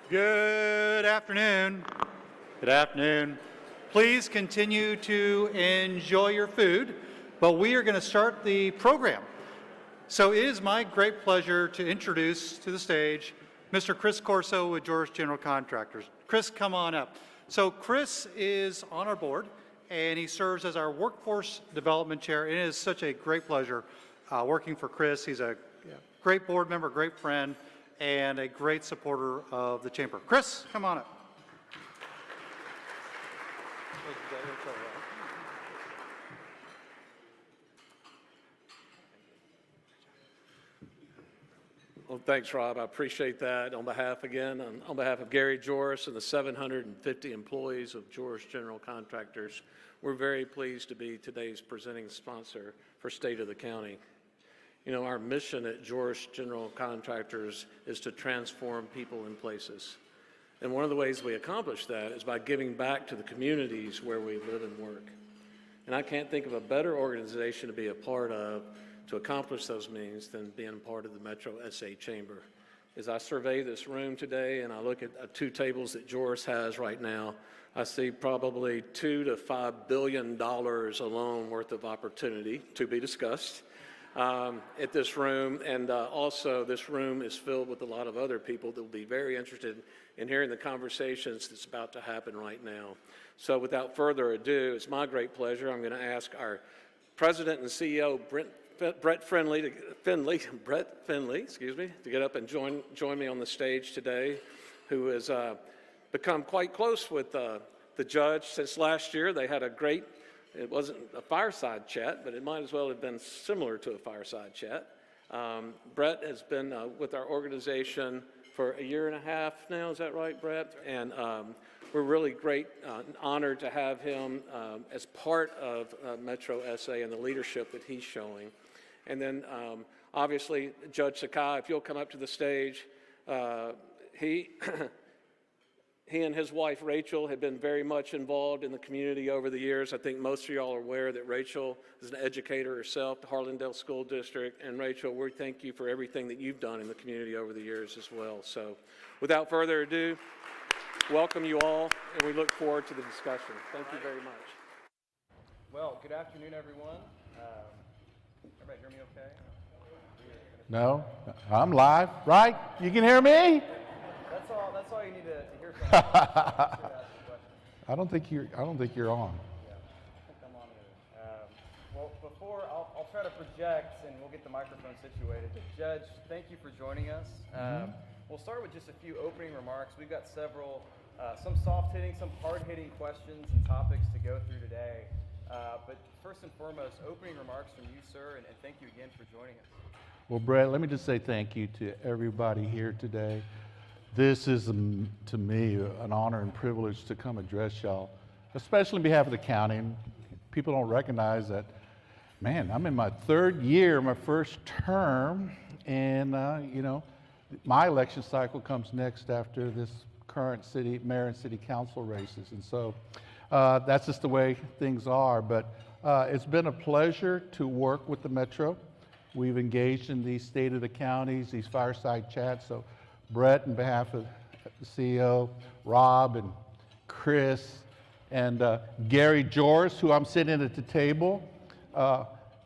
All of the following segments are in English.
Good afternoon. Good afternoon. Please continue to enjoy your food, but we are going to start the program. So it is my great pleasure to introduce to the stage Mr. Chris Corso with George General Contractors. Chris, come on up. So Chris is on our board, and he serves as our Workforce Development Chair. It is such a great pleasure working for Chris. He's a great board member, great friend, and a great supporter of the Chamber. Chris, come on up. Well, thanks, Rob. I appreciate that. On behalf of Gary Joris and the 750 employees of Joris General Contractors, we're very pleased to be today's presenting sponsor for State of the County. You know, our mission at Joris General Contractors is to transform people and places. And one of the ways we accomplish that is by giving back to the communities where we live and work. And I can't think of a better organization to be a part of to accomplish those means than being part of the Metro SA Chamber. As I survey this room today and I look at two tables that Joris has right now, I see probably $2 to $5 billion alone worth of opportunity to be discussed at this room. And also this room is filled with a lot of other people that will be very interested in hearing the conversations that's about to happen right now. So without further ado, it's my great pleasure. I'm going to ask our President and CEO, Brett Finley, to get up and join me on the stage today, who has become quite close with the judge since last year. They had it wasn't a fireside chat, but it might as well have been similar to a fireside chat. Brett has been with our organization for a year and a half now, is that right, Brett? And we're really honored to have him as part of Metro SA and the leadership that he's showing. And then obviously Judge Sakai, if you'll come up to the stage, he and his wife Rachel have been very much involved in the community over the years. I think most of y'all are aware that Rachel is an educator herself, the Harlandale School District. And Rachel, we thank you for everything that you've done in the community over the years as well. So without further ado, welcome you all, and we look forward to the discussion. Thank you very much. Well, good afternoon, everyone. Everybody hear me okay? No, I'm live, right? You can hear me? That's all you need to hear from me. I don't think you're on. Yeah, I think I'm on here. Well, before I'll try to project, and we'll get the microphone situated. But Judge, thank you for joining us. We'll start with just a few opening remarks. We've got several, some soft-hitting, some hard-hitting questions and topics to go through today. But first and foremost, opening remarks from you, sir, and thank you again for joining us. Well, Brett, let me just say thank you to everybody here today. This is, to me, an honor and privilege to come address y'all, especially on behalf of the county. And people don't recognize that, man, I'm in my third year, my first term, and, you know, my election cycle comes next after this current mayor and city council races. And so that's just the way things are. But it's been a pleasure to work with the Metro. We've engaged in these State of the Counties, these fireside chats. So Brett, on behalf of the CEO, Rob and Chris, and Gary Joris, who I'm sitting at the table.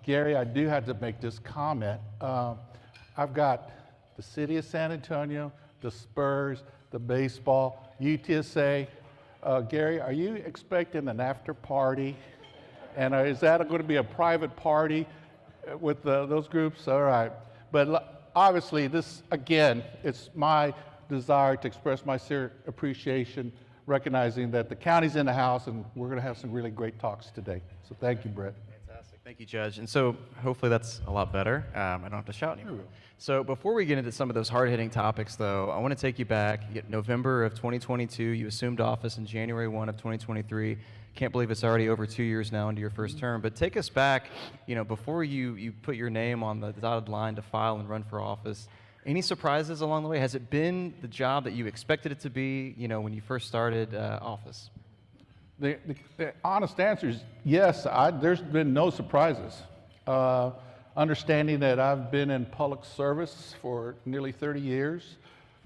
Gary, I do have to make this comment. I've got the city of San Antonio, the Spurs, the baseball, UTSA. Gary, are you expecting an after party? And is that going to be a private party with those groups? All right. But obviously, this, again, it's my desire to express my sincere appreciation, recognizing that the county's in the house, and we're going to have some really great talks today. So thank you, Brett. Fantastic. Thank you, Judge. And so hopefully that's a lot better. I don't have to shout anymore. So before we get into some of those hard-hitting topics, though, I want to take you back. November of 2022, you assumed office in January 1 of 2023. Can't believe it's already over 2 years now into your first term. But take us back, you know, before you put your name on the dotted line to file and run for office. Any surprises along the way? Has it been the job that you expected it to be, you know, when you first started office? The honest answer is yes. There's been no surprises. Understanding that I've been in public service for nearly 30 years,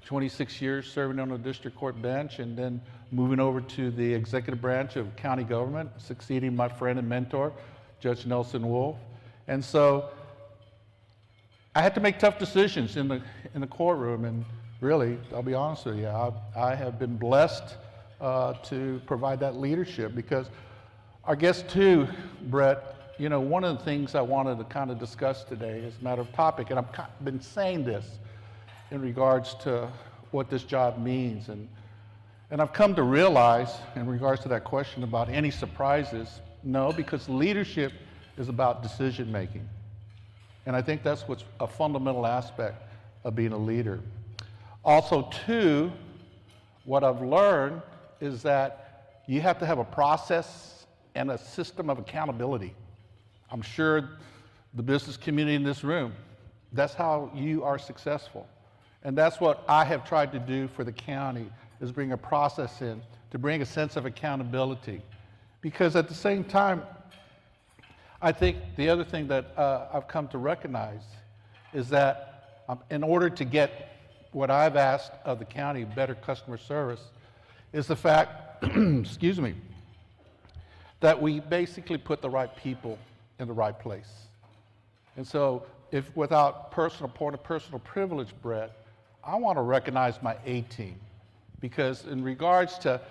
26 years serving on the district court bench, and then moving over to the executive branch of county government, succeeding my friend and mentor, Judge Nelson Wolff. And so I had to make tough decisions in the courtroom, and really, I'll be honest with you, I have been blessed to provide that leadership, because our guest too, Brett, you know, one of the things I wanted to kind of discuss today is a matter of topic, and I've been saying this in regards to what this job means, and I've come to realize in regards to that question about any surprises, no, because leadership is about decision making. And I think that's what's a fundamental aspect of being a leader. Also, too, what I've learned is that you have to have a process and a system of accountability. I'm sure the business community in this room, that's how you are successful. And that's what I have tried to do for the county, is bring a process in to bring a sense of accountability. Because at the same time, I think the other thing that I've come to recognize is that in order to get what I've asked of the county, better customer service, is the fact, excuse me, that we basically put the right people in the right place. And so, if without personal privilege, Brett, I want to recognize my A-team, because in regards to,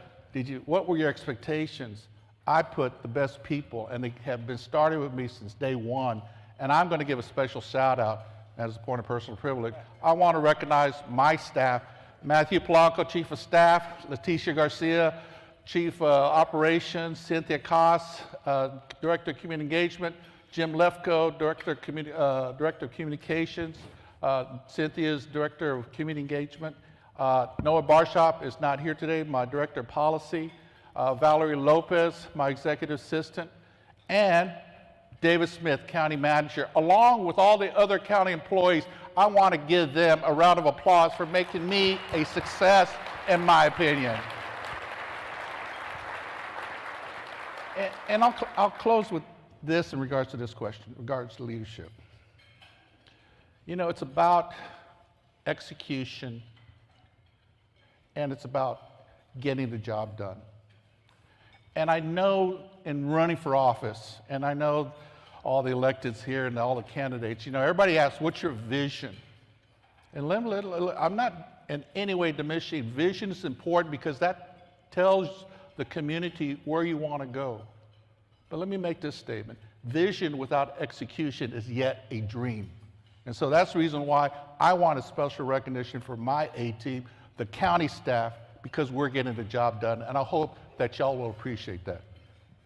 what were your expectations? I put the best people, and they have been starting with me since day one, and I'm going to give a special shout out as a point of personal privilege. I want to recognize my staff, Matthew Polanco, Chief of Staff, Leticia Garcia, Chief Operations, Cynthia Koss, Director of Community Engagement, Jim Lefko, Director of Communications, Cynthia's Director of Community Engagement. Noah Barshop is not here today, my Director of Policy. Valerie Lopez, my Executive Assistant, and David Smith, County Manager, along with all the other county employees. I want to give them a round of applause for making me a success, in my opinion. And I'll close with this in regards to this question, in regards to leadership. You know, it's about execution, and it's about getting the job done. And I know in running for office, and I know all the electeds here and all the candidates, you know, everybody asks, what's your vision? And I'm not in any way diminishing. Vision is important because that tells the community where you want to go. But let me make this statement. Vision without execution is yet a dream. And so that's the reason why I want a special recognition for my A-team, the county staff, because we're getting the job done. And I hope that y'all will appreciate that.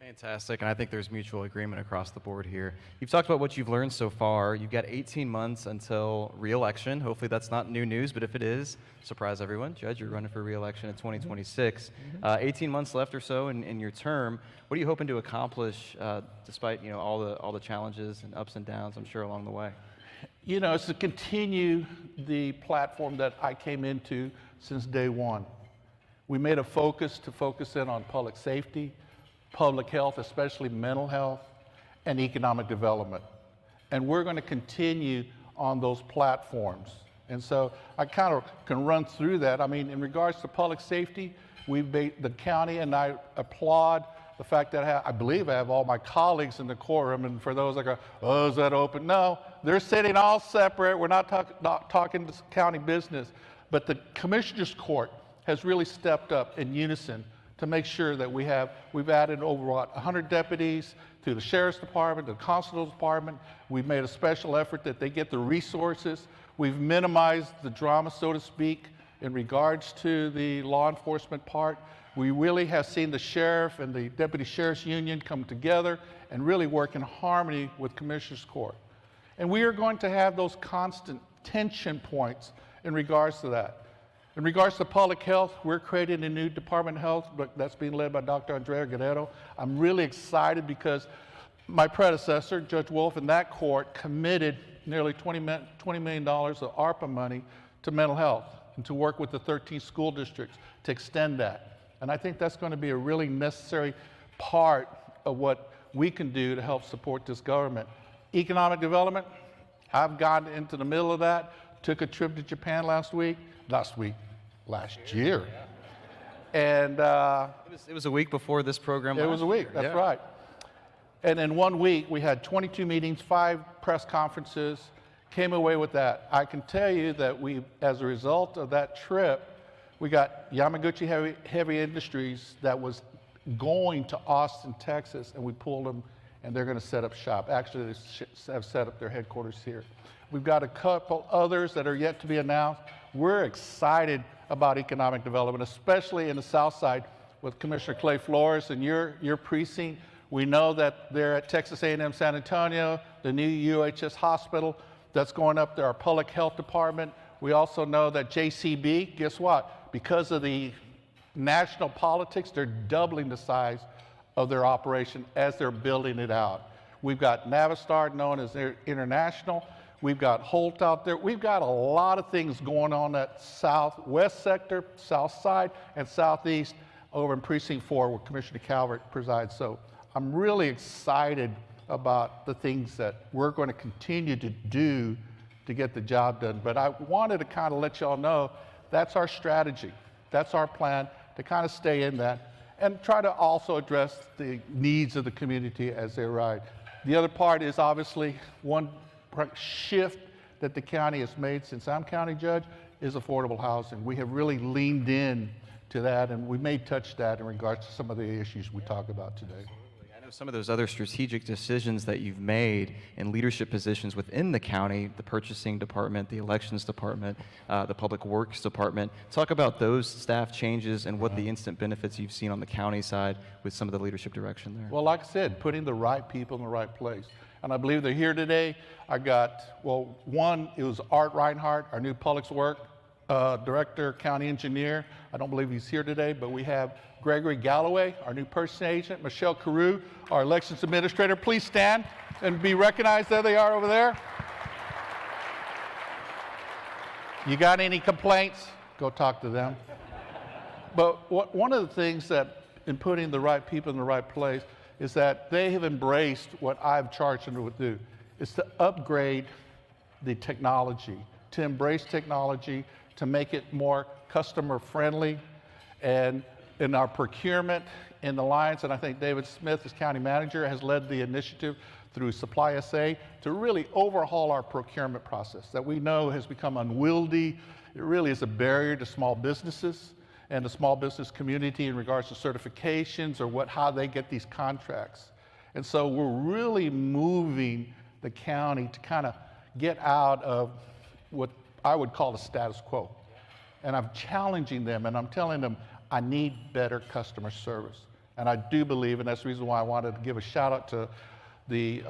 Fantastic, and I think there's mutual agreement across the board here. You've talked about what you've learned so far. You've got 18 months until re-election. Hopefully that's not new news, but if it is, surprise everyone. Judge, you're running for re-election in 2026. 18 months left or so in your term. What are you hoping to accomplish despite, you know, all the challenges and ups and downs, I'm sure, along the way? You know, it's to continue the platform that I came into since day one. We made a focus in on public safety, public health, especially mental health, and economic development. And we're going to continue on those platforms. And so I kind of can run through that. I mean, in regards to public safety, the county, and I applaud the fact that I believe I have all my colleagues in the quorum, and for those that go, oh, is that open? No, they're sitting all separate. We're not talking county business. But the Commissioner's Court has really stepped up in unison to make sure that we've added over 100 deputies to the Sheriff's Department, the Constable's Department. We've made a special effort that they get the resources. We've minimized the drama, so to speak, in regards to the law enforcement part. We really have seen the sheriff and the deputy sheriff's union come together and really work in harmony with Commissioner's Court. And we are going to have those constant tension points in regards to that. In regards to public health, we're creating a new Department of Health that's being led by Dr. Andrea Guerrero. I'm really excited because my predecessor, Judge Wolff, in that court committed nearly $20 million of ARPA money to mental health and to work with the 13 school districts to extend that. And I think that's going to be a really necessary part of what we can do to help support this government. Economic development, I've gotten into the middle of that, took a trip to Japan last week, last year. And It was a week before this program. it was a week, that's right. And in 1 week, we had 22 meetings, 5 press conferences, came away with that. I can tell you that we, as a result of that trip, we got Yamaguchi Heavy Industries that was going to Austin, Texas, and we pulled them, and they're going to set up shop. Actually, they have set up their headquarters here. We've got a couple others that are yet to be announced. We're excited about economic development, especially in the South Side with Commissioner Clay Flores and your precinct. We know that they're at Texas A&M San Antonio, the new UHS hospital that's going up there, our public health department. We also know that JCB, guess what? Because of the national politics, they're doubling the size of their operation as they're building it out. We've got Navistar, known as International. We've got Holt out there. We've got a lot of things going on that southwest sector, south side, and southeast over in Precinct 4 where Commissioner Calvert presides. So I'm really excited about the things that we're going to continue to do to get the job done. But I wanted to kind of let y'all know that's our strategy. That's our plan, to kind of stay in that and try to also address the needs of the community as they arise. The other part is obviously one shift that the county has made since I'm county judge is affordable housing. We have really leaned in to that, and we may touch that in regards to some of the issues we talk about today. I know some of those other strategic decisions that you've made in leadership positions within the county, the purchasing department, the elections department, the public works department. Talk about those staff changes and what the instant benefits you've seen on the county side with some of the leadership direction there. Well, like I said, putting the right people in the right place. And I believe they're here today. I got, well, one, it was Art Reinhardt, our new public works director, county engineer. I don't believe he's here today, but we have Gregory Galloway, our new purchasing agent, Michelle Carew, our elections administrator. Please stand and be recognized. There they are over there. You got any complaints? Go talk to them. But one of the things that in putting the right people in the right place is that they have embraced what I've charged them to do, is to upgrade the technology, to embrace technology, to make it more customer friendly. And in our procurement in the lines, and I think David Smith, as county manager, has led the initiative through Supply SA to really overhaul our procurement process that we know has become unwieldy. It really is a barrier to small businesses and the small business community in regards to certifications or how they get these contracts. And so we're really moving the county to kind of get out of what I would call the status quo. And I'm challenging them and I'm telling them, I need better customer service. And I do believe, and that's the reason why I wanted to give a shout out to the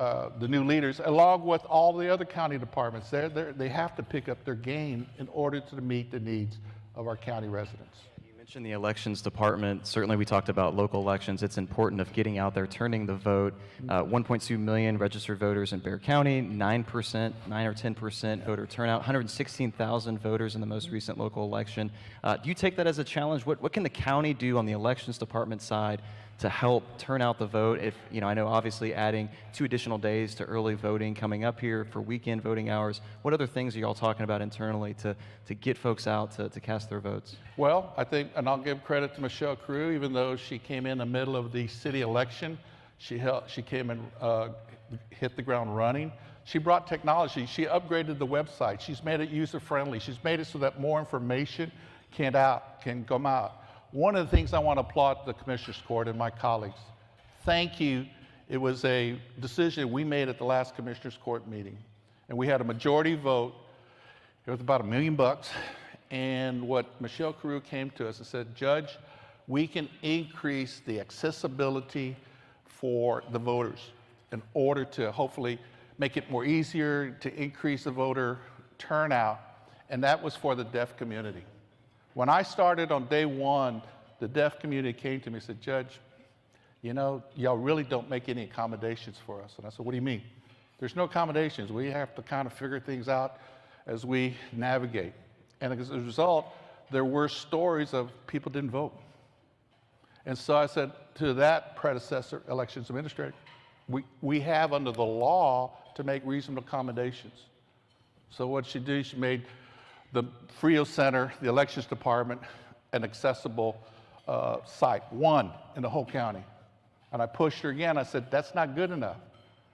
new leaders, along with all the other county departments. They have to pick up their game in order to meet the needs of our county residents. You mentioned the elections department. Certainly we talked about local elections. It's important of getting out there, turning the vote. 1.2 million registered voters in Bexar County, 9%, 9 or 10% voter turnout, 116,000 voters in the most recent local election. Do you take that as a challenge? What can the county do on the elections department side to help turn out the vote? If, I know obviously adding 2 additional days to early voting coming up here for weekend voting hours. What other things are you all talking about internally to get folks out to cast their votes? Well, I think, and I'll give credit to Michelle Carew, even though she came in the middle of the city election, she came and hit the ground running. She brought technology. She upgraded the website. She's made it user-friendly. She's made it so that more information can come out. One of the things I want to applaud the Commissioners Court and my colleagues. Thank you. It was a decision we made at the last Commissioners Court meeting. And we had a majority vote. It was about $1 million. And what Michelle Carew came to us and said, Judge, we can increase the accessibility for the voters in order to hopefully make it more easier to increase the voter turnout. And that was for the deaf community. When I started on day one, the deaf community came to me and said, Judge, y'all really don't make any accommodations for us. And I said, what do you mean? There's no accommodations. We have to kind of figure things out as we navigate. And as a result, there were stories of people didn't vote. And so I said to that predecessor elections administrator, we have under the law to make reasonable accommodations. So what she did, she made the Frio Center, the elections department, an accessible site, one in the whole county. And I pushed her again. I said, that's not good enough.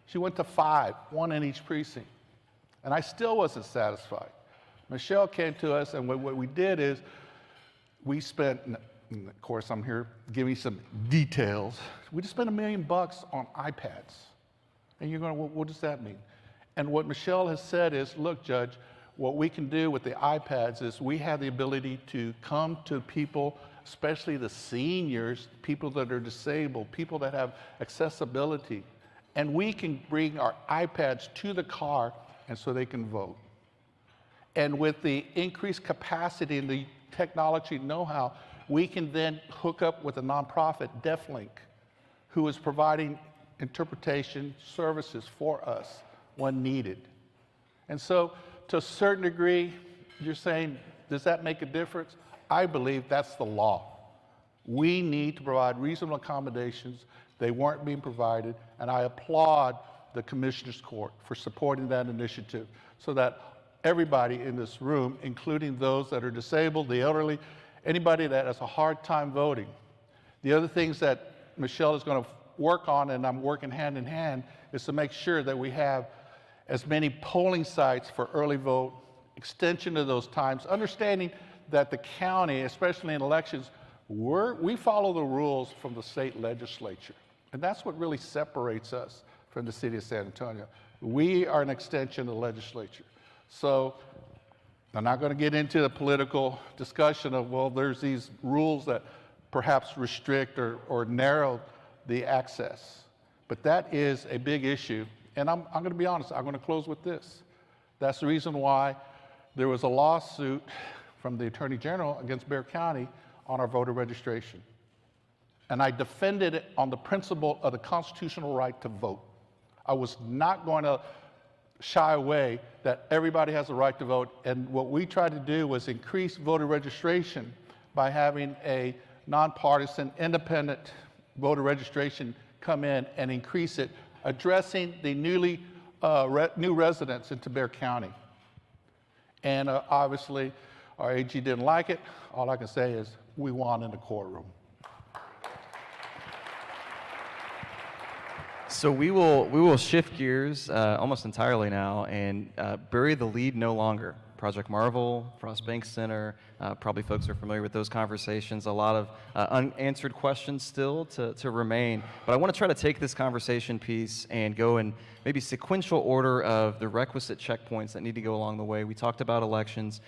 She went to 5, one in each precinct. And I still wasn't satisfied. Michelle came to us, and what we did is we spent, and of course I'm here giving some details, we just spent $1 million on iPads. And you're going, well, what does that mean? And what Michelle has said is, look, Judge, what we can do with the iPads is we have the ability to come to people, especially the seniors, people that are disabled, people that have accessibility, and we can bring our iPads to the car and so they can vote. And with the increased capacity and the technology know-how, we can then hook up with a nonprofit, DeafLink, who is providing interpretation services for us when needed. And so, to a certain degree, you're saying, does that make a difference? I believe that's the law. We need to provide reasonable accommodations. They weren't being provided, and I applaud the Commissioner's Court for supporting that initiative so that everybody in this room, including those that are disabled, the elderly, anybody that has a hard time voting. The other things that Michelle is going to work on, and I'm working hand in hand, is to make sure that we have as many polling sites for early vote, extension of those times, understanding that the county, especially in elections, we follow the rules from the state legislature. And that's what really separates us from the city of San Antonio. We are an extension of the legislature. So I'm not going to get into the political discussion of, well, there's these rules that perhaps restrict or narrow the access. But that is a big issue. And I'm going to be honest, I'm going to close with this. That's the reason why there was a lawsuit from the Attorney General against Bexar County on our voter registration. And I defended it on the principle of the constitutional right to vote. I was not going to shy away that everybody has a right to vote. And what we tried to do was increase voter registration by having a nonpartisan, independent voter registration come in and increase it, addressing the new residents into Bexar County. And obviously, our AG didn't like it. All I can say is we won in the courtroom. So we will shift gears almost entirely now and bury the lead no longer. Project Marvel, Frost Bank Center, probably folks are familiar with those conversations. A lot of unanswered questions still to remain. But I want to try to take this conversation piece and go in maybe sequential order of the requisite checkpoints that need to go along the way. We talked about elections.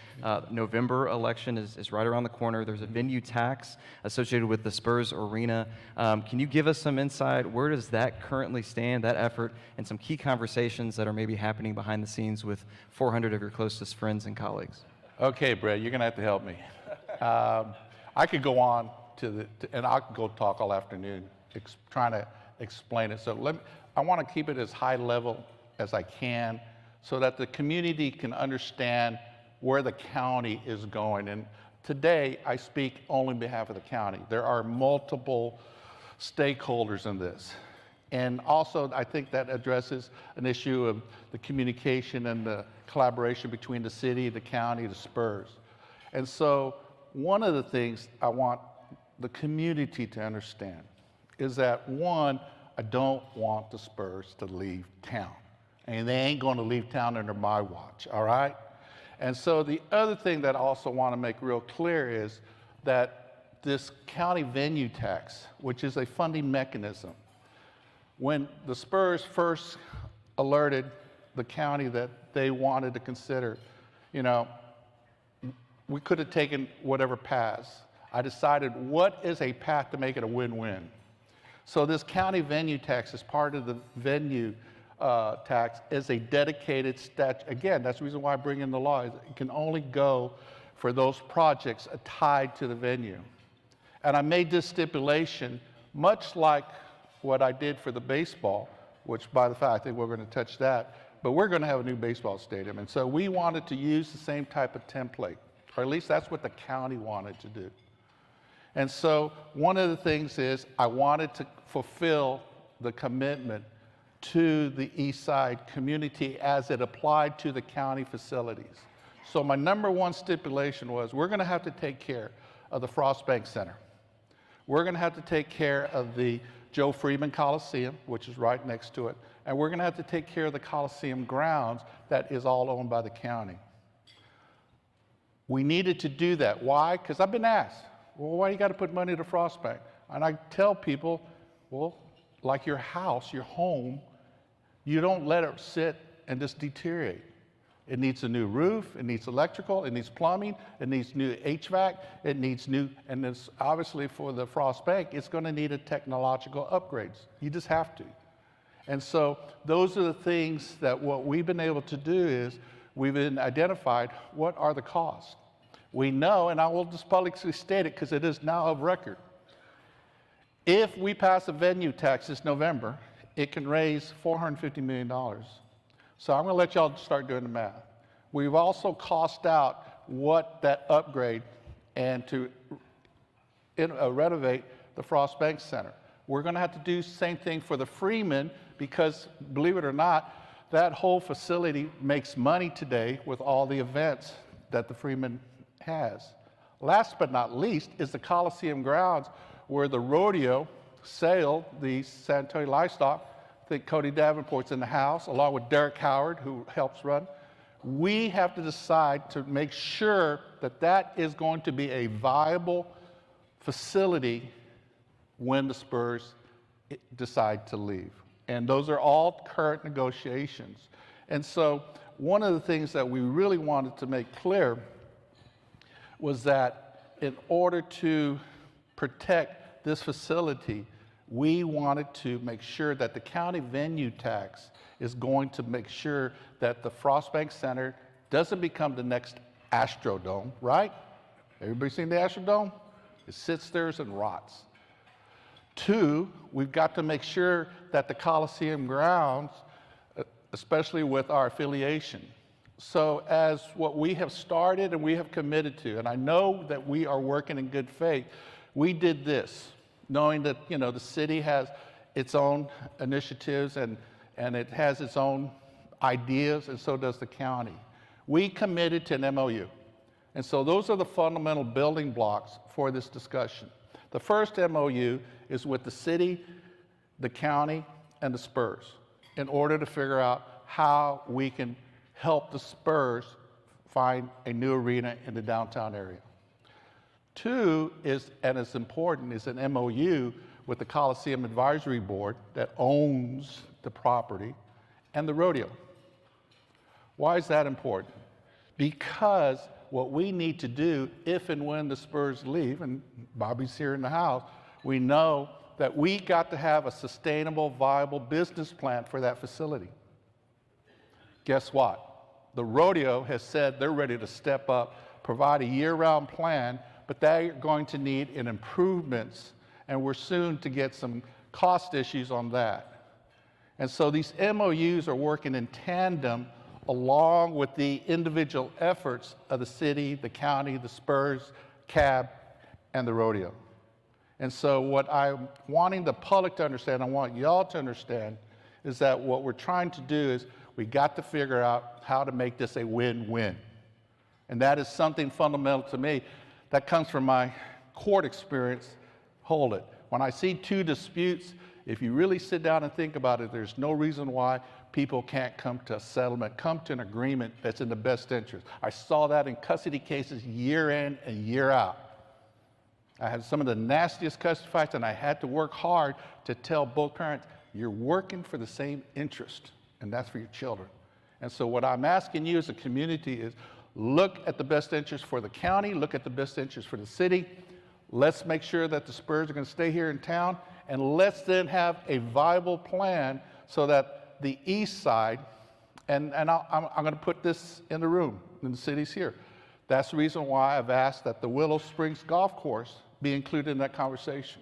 November election is right around the corner. There's a venue tax associated with the Spurs Arena. Can you give us some insight? Where does that currently stand, that effort, and some key conversations that are maybe happening behind the scenes with 400 of your closest friends and colleagues? Okay, Brett, you're going to have to help me. I could go on and I could go talk all afternoon trying to explain it. So I want to keep it as high level as I can so that the community can understand where the county is going. And today, I speak only on behalf of the county. There are multiple stakeholders in this. And also, I think that addresses an issue of the communication and the collaboration between the city, the county, the Spurs. And so one of the things I want the community to understand is that, one, I don't want the Spurs to leave town. And they ain't going to leave town under my watch, all right? And so the other thing that I also want to make real clear is that this county venue tax, which is a funding mechanism, when the Spurs first alerted the county that they wanted to consider, we could have taken whatever paths. I decided what is a path to make it a win-win. So this county venue tax, as part of the venue tax, is a dedicated statute. Again, that's the reason why I bring in the law. It can only go for those projects tied to the venue. And I made this stipulation, much like what I did for the baseball, which by the fact, I think we're going to touch that, but we're going to have a new baseball stadium. And so we wanted to use the same type of template, or at least that's what the county wanted to do. And so one of the things is I wanted to fulfill the commitment to the East Side community as it applied to the county facilities, So my number one stipulation was we're going to have to take care of the Frost Bank Center. We're going to have to take care of the Joe Freeman Coliseum, which is right next to it, and we're going to have to take care of the Coliseum grounds that is all owned by the county. We needed to do that. Why? Because I've been asked, well, why do you got to put money to Frost Bank? And I tell people, well, like your house, your home, you don't let it sit and just deteriorate. It needs a new roof, it needs electrical, it needs plumbing, it needs new HVAC, it needs new, and it's obviously for the Frost Bank, it's going to need a technological upgrades. You just have to. And so those are the things that what we've been able to do is we've been identified what are the costs. We know, and I will just publicly state it because it is now of record. If we pass a venue tax this November, it can raise $450 million. So I'm going to let y'all start doing the math. We've also cost out what that upgrade and to renovate the Frost Bank Center. We're going to have to do the same thing for the Freeman because, believe it or not, that whole facility makes money today with all the events that the Freeman has. Last but not least is the Coliseum grounds where the rodeo sailed the San Antonio livestock. I think Cody Davenport's in the house, along with Derek Howard, who helps run. We have to decide to make sure that that is going to be a viable facility when the Spurs decide to leave. And those are all current negotiations. And so one of the things that we really wanted to make clear was that in order to protect this facility, we wanted to make sure that the county venue tax is going to make sure that the Frost Bank Center doesn't become the next Astrodome, right? Everybody seen the Astrodome? It sits there and rots. 2, we've got to make sure that the Coliseum grounds, especially with our affiliation. So as what we have started and we have committed to, and I know that we are working in good faith, we did this, knowing that, you know, the city has its own initiatives and it has its own ideas, and so does the county. We committed to an MOU. And so those are the fundamental building blocks for this discussion. The first MOU is with the city, the county, and the Spurs in order to figure out how we can help the Spurs find a new arena in the downtown area. 2 is, and it's important, is an MOU with the Coliseum Advisory Board that owns the property and the rodeo. Why is that important? Because what we need to do if and when the Spurs leave, and Bobby's here in the house, we know that we got to have a sustainable, viable business plan for that facility. Guess what? The rodeo has said they're ready to step up, provide a year-round plan, but they're going to need improvements, and we're soon to get some cost issues on that. And so these MOUs are working in tandem along with the individual efforts of the city, the county, the Spurs, CAB, and the rodeo. And so what I'm wanting the public to understand, I want y'all to understand, is that what we're trying to do is we got to figure out how to make this a win-win. And that is something fundamental to me. That comes from my court experience. Hold it. When I see 2 disputes, if you really sit down and think about it, there's no reason why people can't come to a settlement, come to an agreement that's in the best interest. I saw that in custody cases year in and year out. I had some of the nastiest custody fights, and I had to work hard to tell both parents, you're working for the same interest, and that's for your children. And so what I'm asking you as a community is look at the best interest for the county, look at the best interest for the city. Let's make sure that the Spurs are going to stay here in town, and let's then have a viable plan so that the east side, and I'm going to put this in the room, in the cities here. That's the reason why I've asked that the Willow Springs Golf Course be included in that conversation.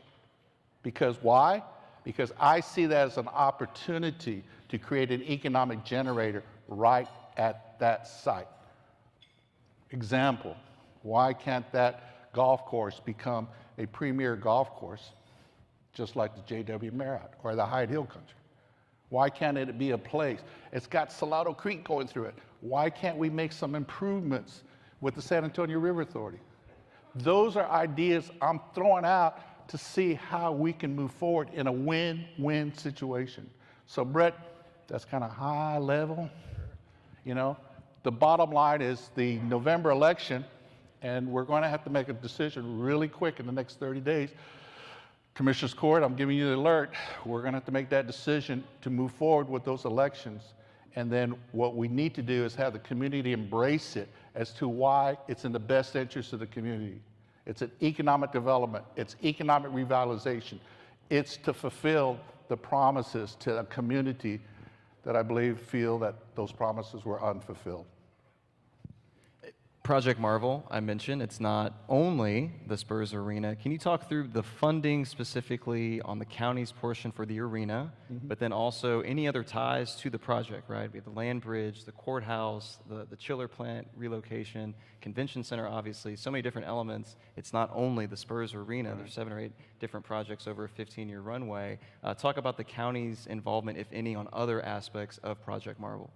Because why? Because I see that as an opportunity to create an economic generator right at that site. Example, why can't that golf course become a premier golf course, just like the JW Marriott or the Hyde Hill Country? Why can't it be a place? It's got Salado Creek going through it. Why can't we make some improvements with the San Antonio River Authority? Those are ideas I'm throwing out to see how we can move forward in a win-win situation. So Brett, that's kind of high level. You know, the bottom line is the November election, and we're going to have to make a decision really quick in the next 30 days. Commissioners Court, I'm giving you the alert. We're going to have to make that decision to move forward with those elections. And then what we need to do is have the community embrace it as to why it's in the best interest of the community. It's an economic development. It's economic revitalization. It's to fulfill the promises to a community that I believe feel that those promises were unfulfilled. Project Marvel, I mentioned, it's not only the Spurs Arena. Can you talk through the funding specifically on the county's portion for the arena, but then also any other ties to the project, right? We have the land bridge, the courthouse, the chiller plant relocation, convention center, obviously, so many different elements. It's not only the Spurs Arena. Right. There's 7 or 8 different projects over a 15-year runway. Talk about the county's involvement, if any, on other aspects of Project Marvel.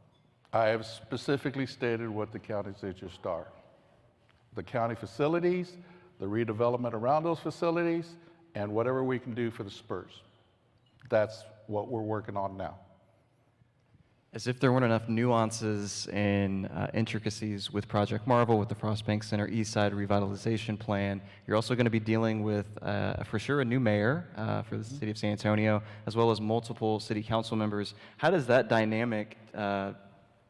I have specifically stated what the county's interests are. The county facilities, the redevelopment around those facilities, and whatever we can do for the Spurs. That's what we're working on now. As if there weren't enough nuances and intricacies with Project Marvel, with the Frost Bank Center East Side Revitalization Plan, you're also going to be dealing with, for sure, a new mayor for the city of San Antonio, as well as multiple city council members. How does that dynamic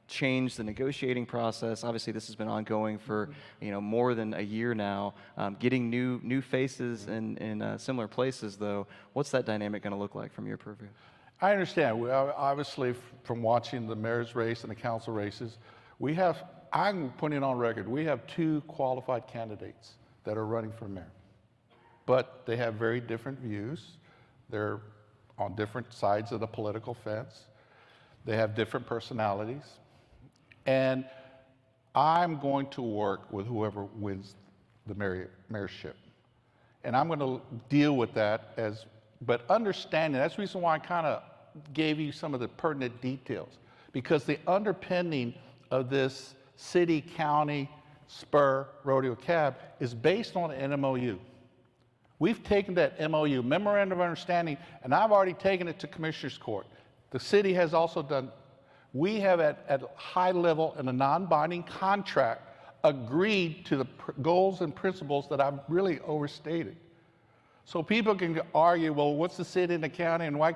change the negotiating process? Obviously, this has been ongoing for more than a year now. Getting new faces in similar places, though, what's that dynamic going to look like from your purview? I understand. We obviously, from watching the mayor's race and the council races, I'm putting it on record, we have 2 qualified candidates that are running for mayor. But they have very different views. They're on different sides of the political fence. They have different personalities. And I'm going to work with whoever wins the mayorship. And I'm going to deal with that but understanding, that's the reason why I kind of gave you some of the pertinent details, because the underpinning of this city, county, spur, rodeo cab is based on an MOU. We've taken that MOU, Memorandum of Understanding, and I've already taken it to Commissioners Court. The city has also done. We have at a high level in a non-binding contract agreed to the goals and principles that I've really overstated. So people can argue, well, what's the city and the county and why?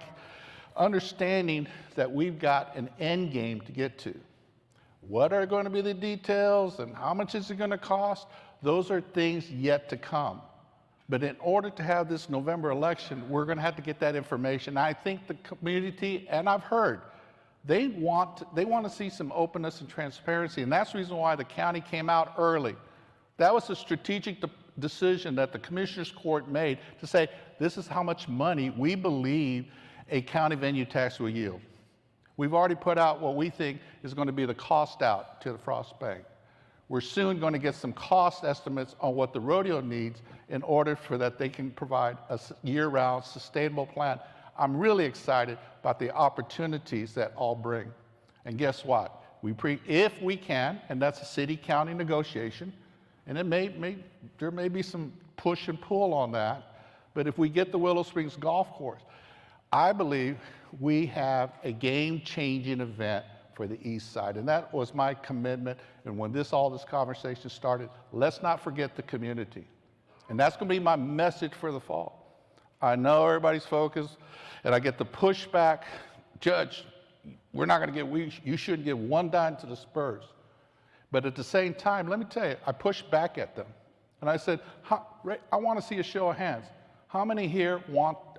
Understanding that we've got an end game to get to. What are going to be the details and how much is it going to cost? Those are things yet to come. But in order to have this November election, we're going to have to get that information. I think the community, and I've heard, they want to see some openness and transparency, and that's the reason why the county came out early. That was a strategic decision that the Commissioners Court made to say, this is how much money we believe a county venue tax will yield. We've already put out what we think is going to be the cost out to the Frost Bank. We're soon going to get some cost estimates on what the rodeo needs in order for that they can provide a year-round sustainable plan. I'm really excited about the opportunities that all bring. And guess what? If we can, and that's a city-county negotiation, and there may be some push and pull on that, but if we get the Willow Springs Golf Course, I believe we have a game-changing event for the East Side, and that was my commitment. And when all this conversation started, let's not forget the community. And that's going to be my message for the fall. I know everybody's focused, and I get the pushback, Judge, you shouldn't give one dime to the Spurs. But at the same time, let me tell you, I pushed back at them. And I said, I want to see a show of hands. How many here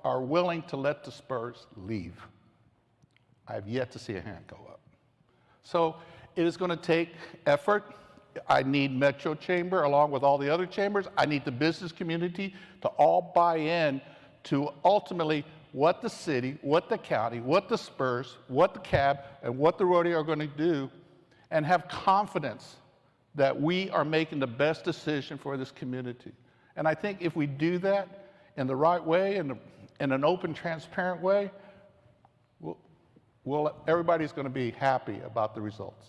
are willing to let the Spurs leave? I have yet to see a hand go up. So it is going to take effort. I need Metro Chamber along with all the other chambers. I need the business community to all buy in to ultimately what the city, what the county, what the Spurs, what the CAB, and what the rodeo are going to do, and have confidence that we are making the best decision for this community. And I think if we do that in the right way, in an open, transparent way, everybody's going to be happy about the results.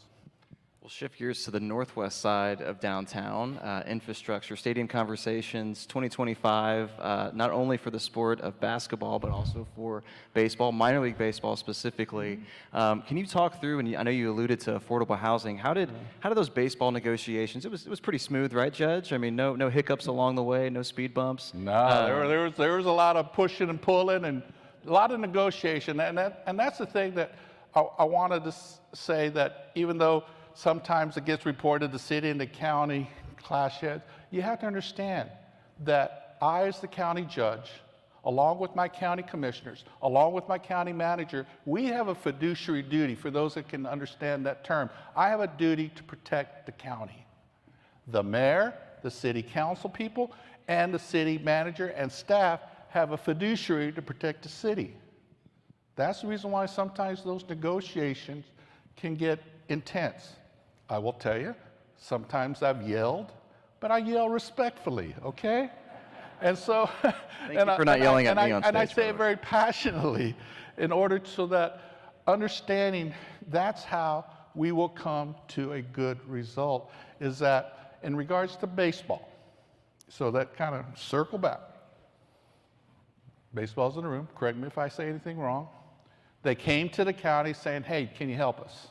We'll shift gears to the northwest side of downtown. Infrastructure, stadium conversations, 2025, not only for the sport of basketball, but also for baseball, minor league baseball specifically. Can you talk through, and I know you alluded to affordable housing, how did those baseball negotiations, it was pretty smooth, right, Judge? I mean, no hiccups along the way, no speed bumps? No, there was a lot of pushing and pulling and a lot of negotiation. And that's the thing that I wanted to say, that even though sometimes it gets reported the city and the county clash heads, you have to understand that I, as the county judge, along with my county commissioners, along with my county manager, we have a fiduciary duty. For those that can understand that term, I have a duty to protect the county. The mayor, the city council people, and the city manager and staff have a fiduciary to protect the city. That's the reason why sometimes those negotiations can get intense. I will tell you, sometimes I've yelled, but I yell respectfully, okay? And so, Thank you for not yelling at me on stage. And I say it very passionately in order so that understanding that's how we will come to a good result, is that in regards to baseball, so that kind of circle back. Baseball's in the room, correct me if I say anything wrong. They came to the county saying, hey, can you help us?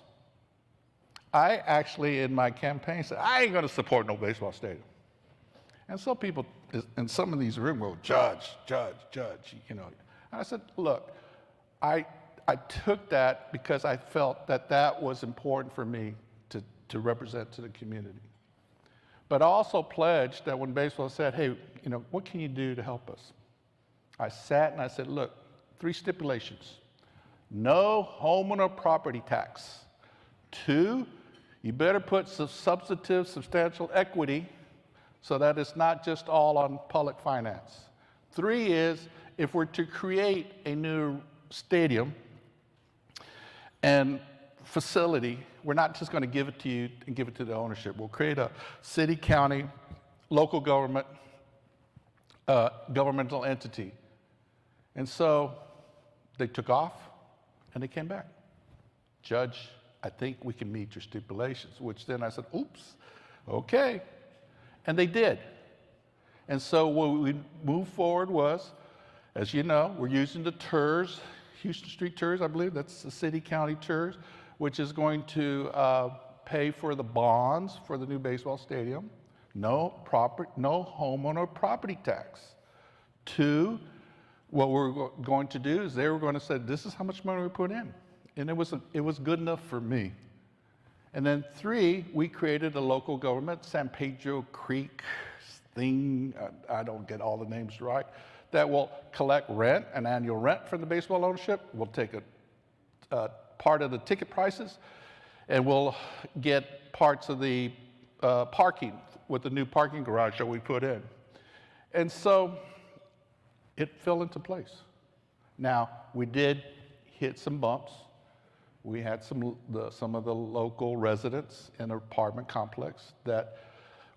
I actually, in my campaign, said, I ain't gonna support no baseball stadium. And some people in some of these rooms go, judge, you know. And I said, look, I took that because I felt that that was important for me to represent to the community. But I also pledged that when baseball said, hey, you know, what can you do to help us? I sat and I said, look, 3 stipulations. No homeowner property tax. 2, you better put some substantive, substantial equity so that it's not just all on public finance. 3 is, if we're to create a new stadium and facility, we're not just going to give it to you and give it to the ownership. We'll create a city, county, local government, governmental entity. And so they took off and they came back. Judge, I think we can meet your stipulations, which then I said, oops, okay. And they did. And so what we moved forward was, as you know, we're using the TERS, Houston Street TERS, I believe, that's the city county TERS, which is going to pay for the bonds for the new baseball stadium. No homeowner property tax. 2, what we're going to do is they were going to say, this is how much money we put in. And it was good enough for me. And then 3, we created a local government, San Pedro Creek thing, I don't get all the names right, that will collect rent, an annual rent from the baseball ownership. We'll take a part of the ticket prices, and we'll get parts of the parking with the new parking garage that we put in. And so it fell into place. Now, we did hit some bumps. We had some of the local residents in an apartment complex that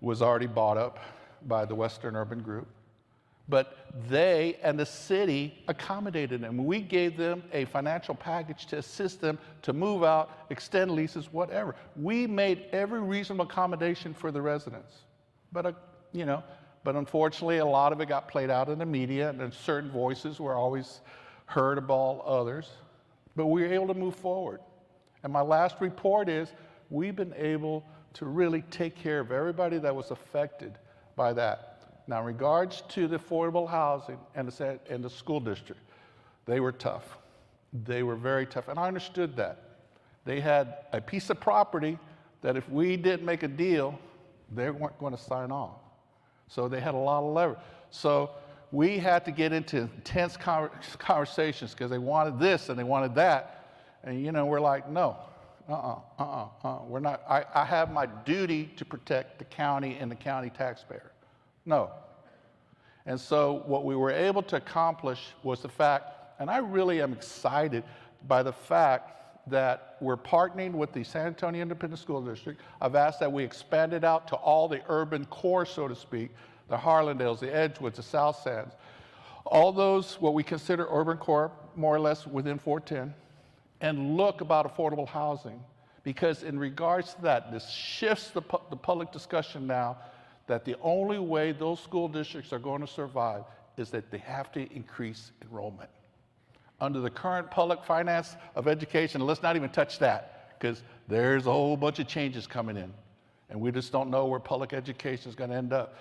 was already bought up by the Western Urban Group. But they and the city accommodated them. We gave them a financial package to assist them to move out, extend leases, whatever. We made every reasonable accommodation for the residents. But, but unfortunately, a lot of it got played out in the media, and then certain voices were always heard above others. But we were able to move forward. And my last report is we've been able to really take care of everybody that was affected by that. Now, in regards to the affordable housing and the school district, they were tough. They were very tough, and I understood that. They had a piece of property that if we didn't make a deal, they weren't going to sign on. So they had a lot of leverage. So we had to get into intense conversations because they wanted this and they wanted that. And, we're like, no, we're not. I have my duty to protect the county and the county taxpayer. No. And so what we were able to accomplish was the fact, and I really am excited by the fact that we're partnering with the San Antonio Independent School District. I've asked that we expand it out to all the urban core, so to speak, the Harlandales, the Edgewoods, the South Sands, all those what we consider urban core, more or less within 410. and look about affordable housing, because in regards to that, this shifts the public discussion now that the only way those school districts are going to survive is that they have to increase enrollment. Under the current public finance of education, let's not even touch that, because there's a whole bunch of changes coming in, and we just don't know where public education is going to end up,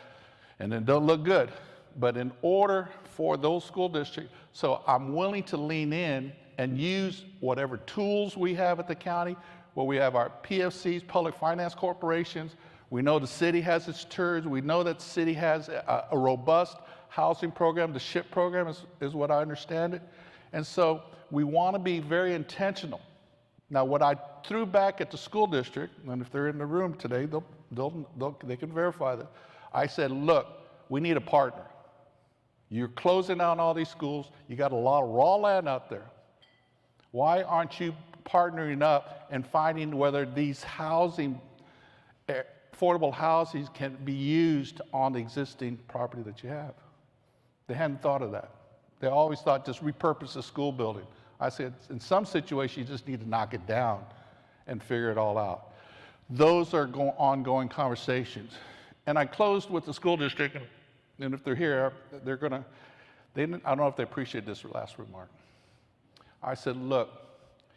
and it don't look good. But in order for those school districts, so I'm willing to lean in and use whatever tools we have at the county, where we have our PFCs, public finance corporations. We know the city has its TERS. We know that the city has a robust housing program. The SHIP program is what I understand it. And so we want to be very intentional. Now, what I threw back at the school district, and if they're in the room today, they can verify that. I said, look, we need a partner. You're closing down all these schools. You got a lot of raw land out there. Why aren't you partnering up and finding whether these housing, affordable housing can be used on the existing property that you have? They hadn't thought of that. They always thought just repurpose the school building. I said, in some situations, you just need to knock it down and figure it all out. Those are ongoing conversations. And I closed with the school district, and if they're here, they're gonna, I don't know if they appreciate this last remark. I said, look,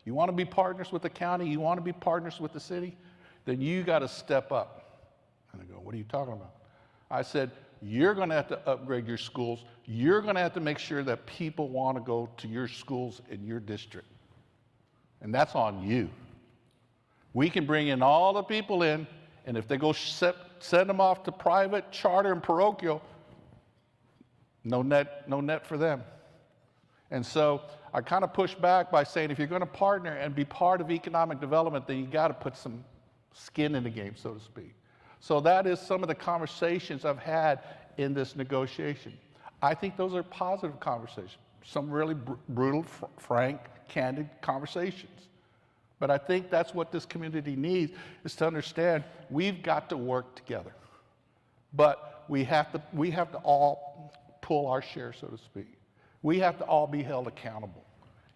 you wanna be partners with the county, you wanna be partners with the city, then you gotta step up. And they go, what are you talking about? I said, you're gonna have to upgrade your schools. You're gonna have to make sure that people wanna go to your schools in your district. And that's on you. We can bring in all the people in, and if they go send them off to private, charter, and parochial, no net for them. And so I kind of pushed back by saying, if you're going to partner and be part of economic development, then you got to put some skin in the game, so to speak. So that is some of the conversations I've had in this negotiation. I think those are positive conversations, some really brutal, frank, candid conversations. But I think that's what this community needs, is to understand we've got to work together. But we have to all pull our share, so to speak. We have to all be held accountable.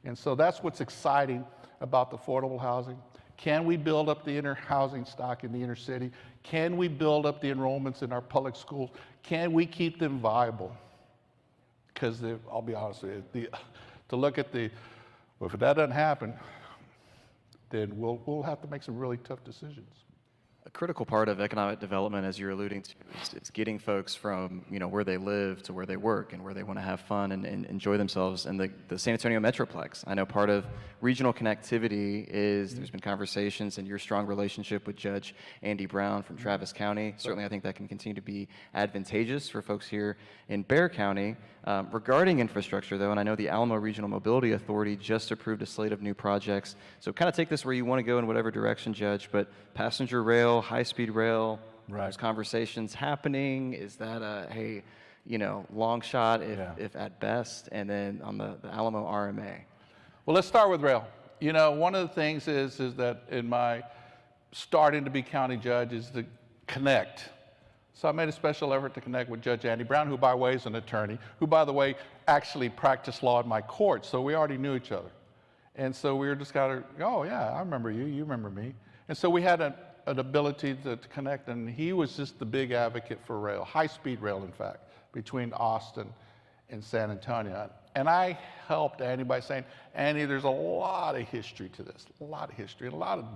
And so that's what's exciting about the affordable housing. Can we build up the inner housing stock in the inner city? Can we build up the enrollments in our public schools? Can we keep them viable? Because I'll be honest with you, to look at well, if that doesn't happen, then we'll have to make some really tough decisions. A critical part of economic development, as you're alluding to, is getting folks from where they live to where they work and where they want to have fun and enjoy themselves. And the San Antonio Metroplex, I know part of regional connectivity is there's been conversations and your strong relationship with Judge Andy Brown from Travis County. Certainly, I think that can continue to be advantageous for folks here in Bexar County. Regarding infrastructure, though, and I know the Alamo Regional Mobility Authority just approved a slate of new projects. So kind of take this where you want to go in whatever direction, Judge, but passenger rail, high-speed rail, right. Those conversations happening? Is that a, long shot if at best? And then on the Alamo RMA? Well, let's start with rail. One of the things is that in my starting to be county judge is to connect. So I made a special effort to connect with Judge Andy Brown, who, by the way, is an attorney, who, by the way, actually practiced law in my court, so we already knew each other. And so we were just kind of, oh, yeah, I remember you, you remember me. And so we had an ability to connect, and he was just the big advocate for rail, high-speed rail, in fact, between Austin and San Antonio. And I helped Andy by saying, Andy, there's a lot of history to this, a lot of history, and a lot of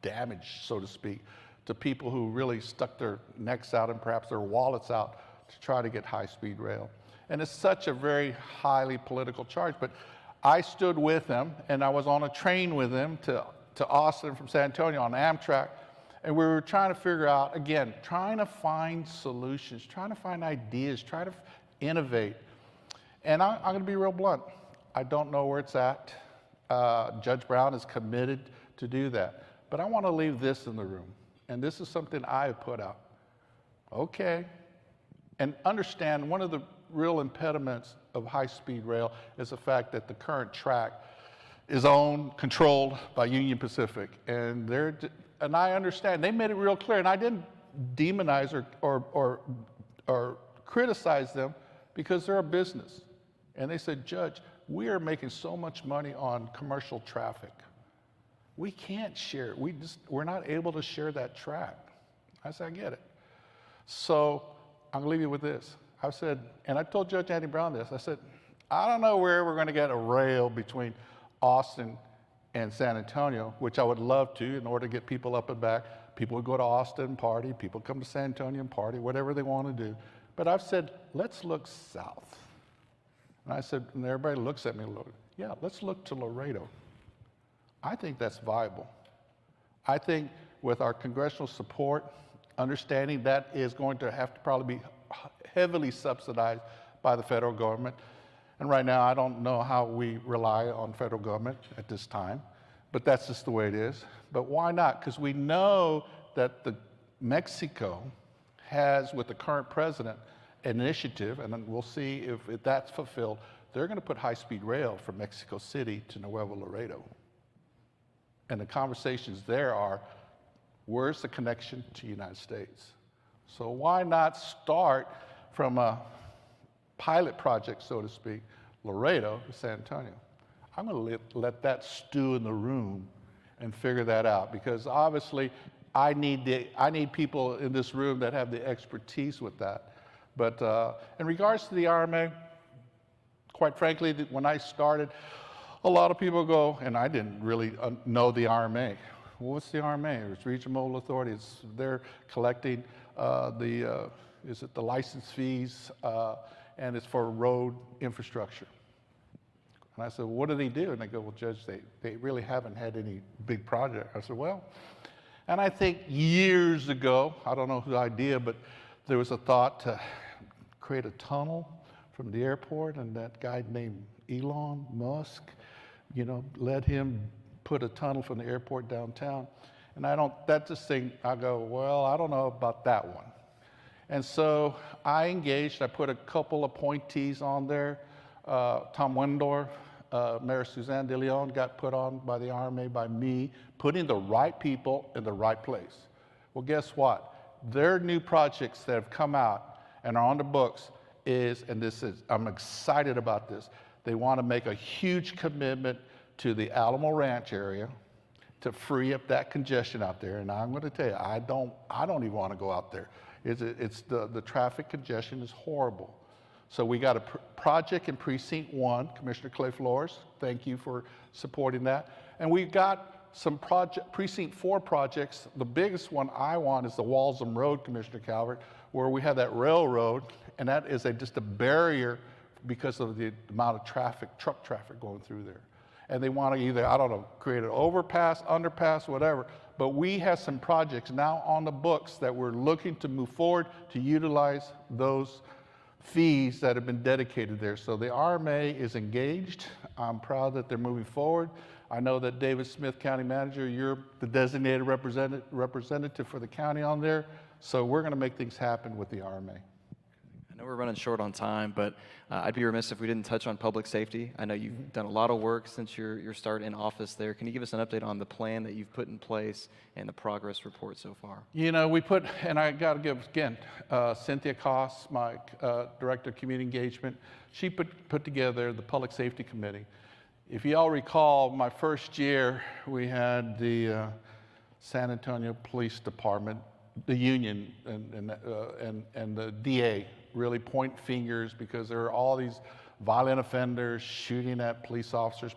damage, so to speak, to people who really stuck their necks out and perhaps their wallets out to try to get high-speed rail. And it's such a very highly political charge, but I stood with him, and I was on a train with him to Austin from San Antonio on Amtrak, and we were trying to figure out, again, trying to find solutions, trying to find ideas, trying to innovate. And I'm going to be real blunt. I don't know where it's at. Judge Brown is committed to do that. But I want to leave this in the room. And this is something I have put out. Okay. And understand one of the real impediments of high-speed rail is the fact that the current track is owned, controlled by Union Pacific. And I understand. They made it real clear. And I didn't demonize or criticize them because they're a business. And they said, Judge, we are making so much money on commercial traffic. We can't share. We're not able to share that track. I said, I get it. So I'm going to leave you with this. I said, and I told Judge Andy Brown this, I said, I don't know where we're going to get a rail between Austin and San Antonio, which I would love to in order to get people up and back. People would go to Austin and party, people come to San Antonio and party, whatever they want to do. But I've said, let's look south. And I said, and everybody looks at me, yeah, let's look to Laredo. I think that's viable. I think with our congressional support, understanding that is going to have to probably be heavily subsidized by the federal government. And right now, I don't know how we rely on federal government at this time, but that's just the way it is. But why not? Because we know that Mexico has, with the current president, an initiative, and then we'll see if that's fulfilled. They're going to put high-speed rail from Mexico City to Nuevo Laredo. And the conversations there are, where's the connection to the United States? So why not start from a pilot project, so to speak, Laredo to San Antonio? I'm going to let that stew in the room and figure that out, because obviously I need people in this room that have the expertise with that. But in regards to the RMA, quite frankly, when I started, a lot of people go, and I didn't really know the RMA. Well, what's the RMA? It's Regional Mobile Authority. They're collecting the license fees, and it's for road infrastructure. And I said, well, what do they do? And they go, well, Judge, they really haven't had any big project. I said, well, and I think years ago, I don't know whose idea, but there was a thought to create a tunnel from the airport, and that guy named Elon Musk, let him put a tunnel from the airport downtown. And I go, well, I don't know about that one. And so I engaged, I put a couple appointees on there. Tom Wendorf, Mayor Suzanne de Leon got put on by the RMA by me, putting the right people in the right place. Well, guess what? Their new projects that have come out and are on the books I'm excited about this. They want to make a huge commitment to the Alamo Ranch area to free up that congestion out there. And I'm going to tell you, I don't even want to go out there. The traffic congestion is horrible. So we got a project in Precinct 1, Commissioner Clay Flores, thank you for supporting that. And we've got some Precinct 4 projects. The biggest one I want is the Walsham Road, Commissioner Calvert, where we have that railroad, and that is just a barrier because of the amount of traffic, truck traffic going through there. And they want to either, I don't know, create an overpass, underpass, whatever. But we have some projects now on the books that we're looking to move forward to utilize those fees that have been dedicated there. So the RMA is engaged. I'm proud that they're moving forward. I know that David Smith, County Manager, you're the designated representative for the county on there. So we're going to make things happen with the RMA. I know we're running short on time, but I'd be remiss if we didn't touch on public safety. I know you've done a lot of work since your start in office there. Can you give us an update on the plan that you've put in place and the progress report so far? And I got to give, again, Cynthia Koss, my Director of Community Engagement, she put together the Public Safety Committee. If you all recall, my first year, we had the San Antonio Police Department, the union, and the DA really point fingers because there are all these violent offenders shooting at police officers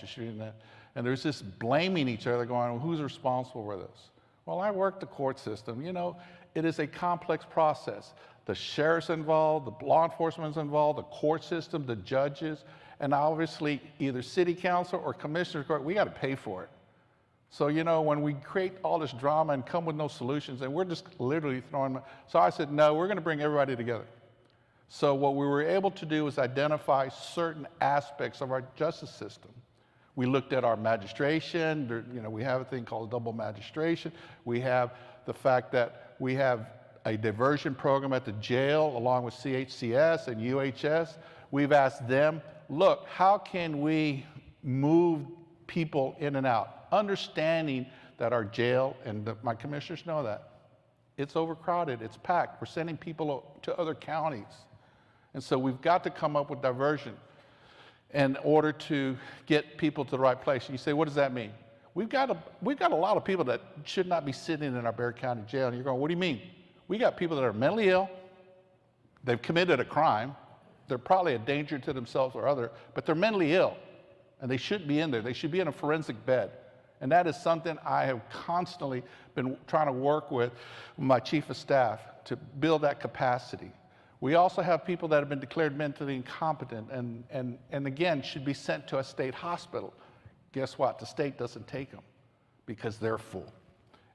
shooting at, and there's this blaming each other going, well, who's responsible for this? Well, I work the court system. It is a complex process. The sheriff's involved, the law enforcement's involved, the court system, the judges, and obviously either city council or commissioner's court, we got to pay for it. So, when we create all this drama and come with no solutions, and we're just literally throwing, so I said, no, we're going to bring everybody together. So what we were able to do is identify certain aspects of our justice system. We looked at our magistration, we have a thing called double magistration. We have the fact that we have a diversion program at the jail along with CHCS and UHS. We've asked them, look, how can we move people in and out? Understanding that our jail, and my commissioners know that, it's overcrowded, it's packed. We're sending people to other counties. And so we've got to come up with diversion in order to get people to the right place. And you say, what does that mean? We've got a lot of people that should not be sitting in our Bexar County jail. And you're going, what do you mean? We got people that are mentally ill. They've committed a crime. They're probably a danger to themselves or other, but they're mentally ill, and they shouldn't be in there. They should be in a forensic bed. And that is something I have constantly been trying to work with my chief of staff to build that capacity. We also have people that have been declared mentally incompetent and again, should be sent to a state hospital. Guess what? The state doesn't take them because they're full.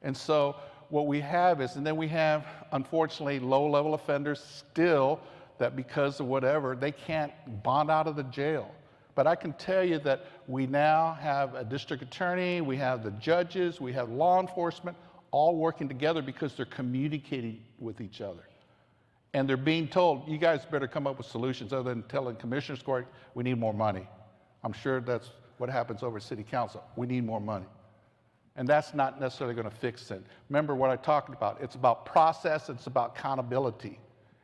And so what we have is, and then we have, unfortunately, low-level offenders still that because of whatever, they can't bond out of the jail. But I can tell you that we now have a district attorney, we have the judges, we have law enforcement, all working together because they're communicating with each other. And they're being told, you guys better come up with solutions other than telling Commissioner's Court, we need more money. I'm sure that's what happens over at City Council. We need more money. And that's not necessarily going to fix it. Remember what I talked about. It's about process, it's about accountability.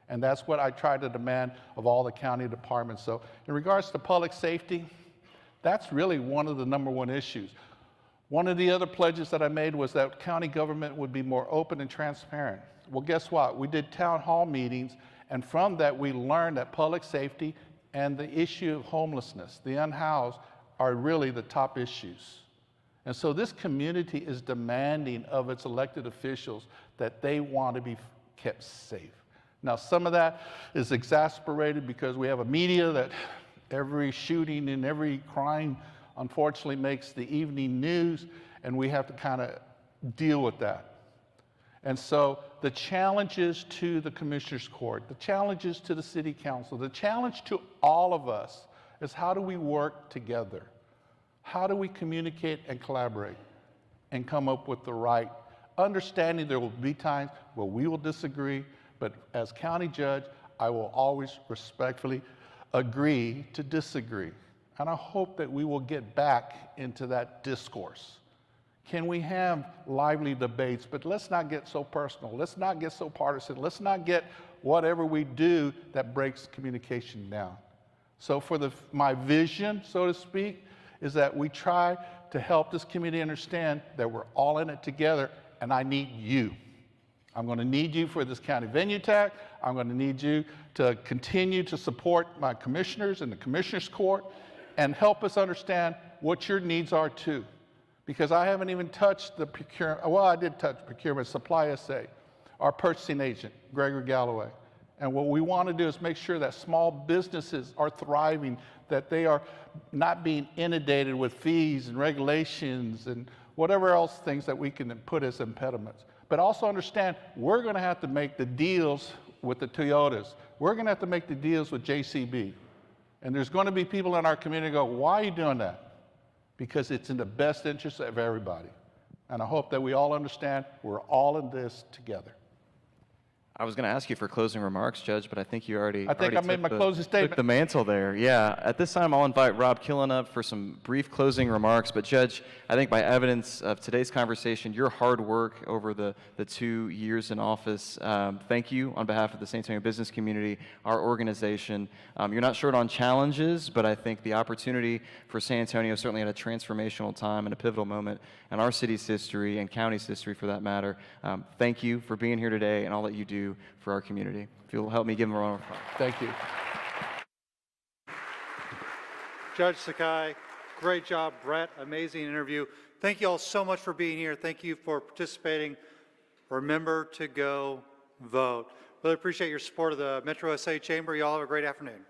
And that's what I try to demand of all the county departments. So in regards to public safety, that's really one of the #1 issues. One of the other pledges that I made was that county government would be more open and transparent. Well, guess what? We did town hall meetings, and from that we learned that public safety and the issue of homelessness, the unhoused, are really the top issues. And so this community is demanding of its elected officials that they want to be kept safe. Now, some of that is exasperated because we have a media that every shooting and every crime, unfortunately, makes the evening news, and we have to kind of deal with that. And so the challenges to the Commissioner's Court, the challenges to the City Council, the challenge to all of us is how do we work together? How do we communicate and collaborate and come up with the right understanding? There will be times where we will disagree, but as county judge, I will always respectfully agree to disagree. And I hope that we will get back into that discourse. Can we have lively debates, but let's not get so personal. Let's not get so partisan. Let's not get whatever we do that breaks communication down. So for my vision, so to speak, is that we try to help this community understand that we're all in it together, and I need you. I'm going to need you for this county venue tax. I'm going to need you to continue to support my commissioners and the Commissioner's Court and help us understand what your needs are too. Because I haven't even touched the procurement, well, I did touch procurement, Supply SA, our purchasing agent, Gregory Galloway. And what we want to do is make sure that small businesses are thriving, that they are not being inundated with fees and regulations and whatever else things that we can put as impediments. But also understand, we're going to have to make the deals with the Toyotas. We're going to have to make the deals with JCB. And there's going to be people in our community go, why are you doing that? Because it's in the best interest of everybody. And I hope that we all understand we're all in this together. I was going to ask you for closing remarks, Judge, but I think you already made my closing statement. Took the mantle there. Yeah. At this time, I'll invite Rob Killen up for some brief closing remarks. But Judge, I think by evidence of today's conversation, your hard work over the 2 years in office, thank you on behalf of the San Antonio business community, our organization. You're not short on challenges, but I think the opportunity for San Antonio certainly at a transformational time and a pivotal moment in our city's history and county's history for that matter. Thank you for being here today and all that you do for our community. If you'll help me give him a round of applause. Thank you. Judge Sakai, great job. Brett, amazing interview. Thank you all so much for being here. Thank you for participating. Remember to go vote. Really appreciate your support of the Metro SA Chamber. You all have a great afternoon.